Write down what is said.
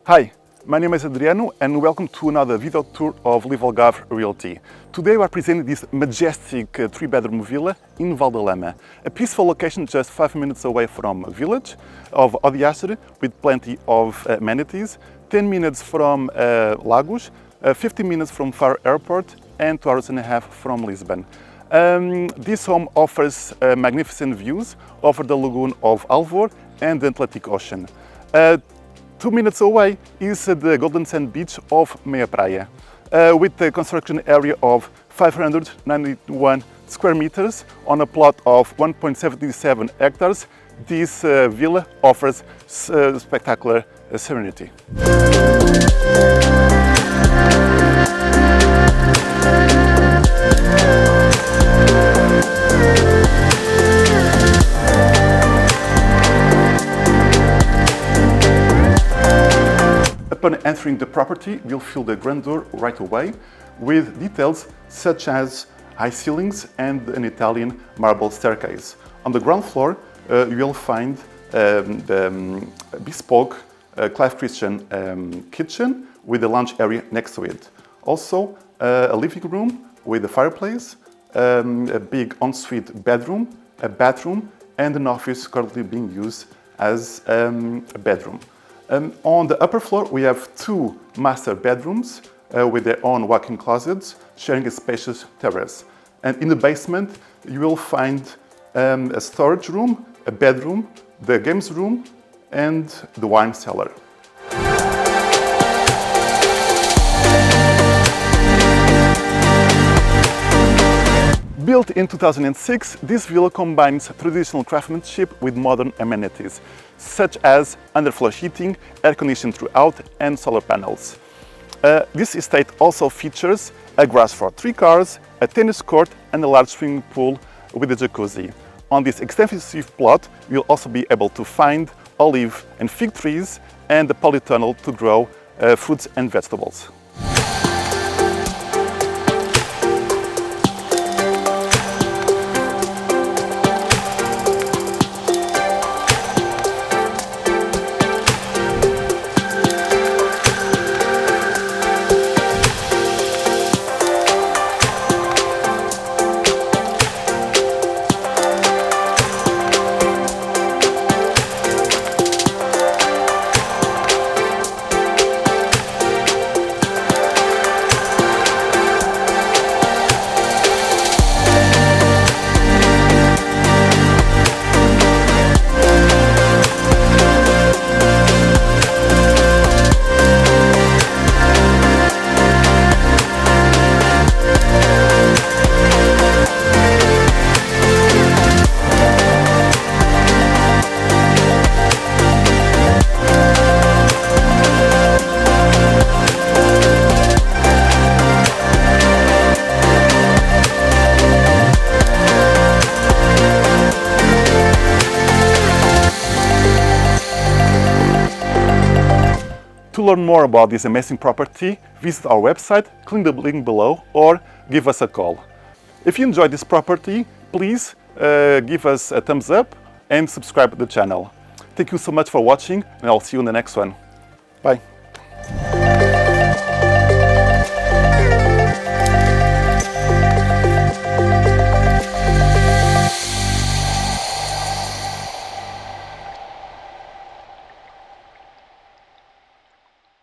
Hi, my name is Adriano and welcome to another video tour of LiveAlgarve Realty. Today we are presenting this majestic 3-bedroom villa in Vale da Lama, a peaceful location just 5 minutes away from a village of Outskirts with plenty of amenities, 10 minutes from Lagos, 15 minutes from Faro Airport and 2 hours and a half from Lisbon. This home offers magnificent views over the lagoon of Alvor and the Atlantic Ocean. 2 minutes away is the golden sand beach of Meia Praia, with a construction area of 591 square meters on a plot of 1.77 hectares. This villa offers spectacular serenity. Upon entering the property, you'll feel the grandeur right away, with details such as high ceilings and an Italian marble staircase. On the ground floor, you'll find the bespoke Clive Christian kitchen with a lounge area next to it. Also, a living room with a fireplace, a big ensuite bedroom, a bathroom, and an office currently being used as a bedroom. On the upper floor, we have 2 master bedrooms with their own walk-in closets, sharing a spacious terrace. And in the basement, you will find a storage room, a bedroom, the games room, and the wine cellar. Built in 2006, this villa combines traditional craftsmanship with modern amenities, such as underfloor heating, air conditioning throughout, and solar panels. This estate also features a garage for 3 cars, a tennis court, and a large swimming pool with a jacuzzi. On this extensive plot, you'll also be able to find olive and fig trees and a polytunnel to grow fruits and vegetables. To learn more about this amazing property, visit our website, click the link below, or give us a call. If you enjoyed this property, please give us a thumbs up and subscribe to the channel. Thank you so much for watching, and I'll see you in the next one. Bye.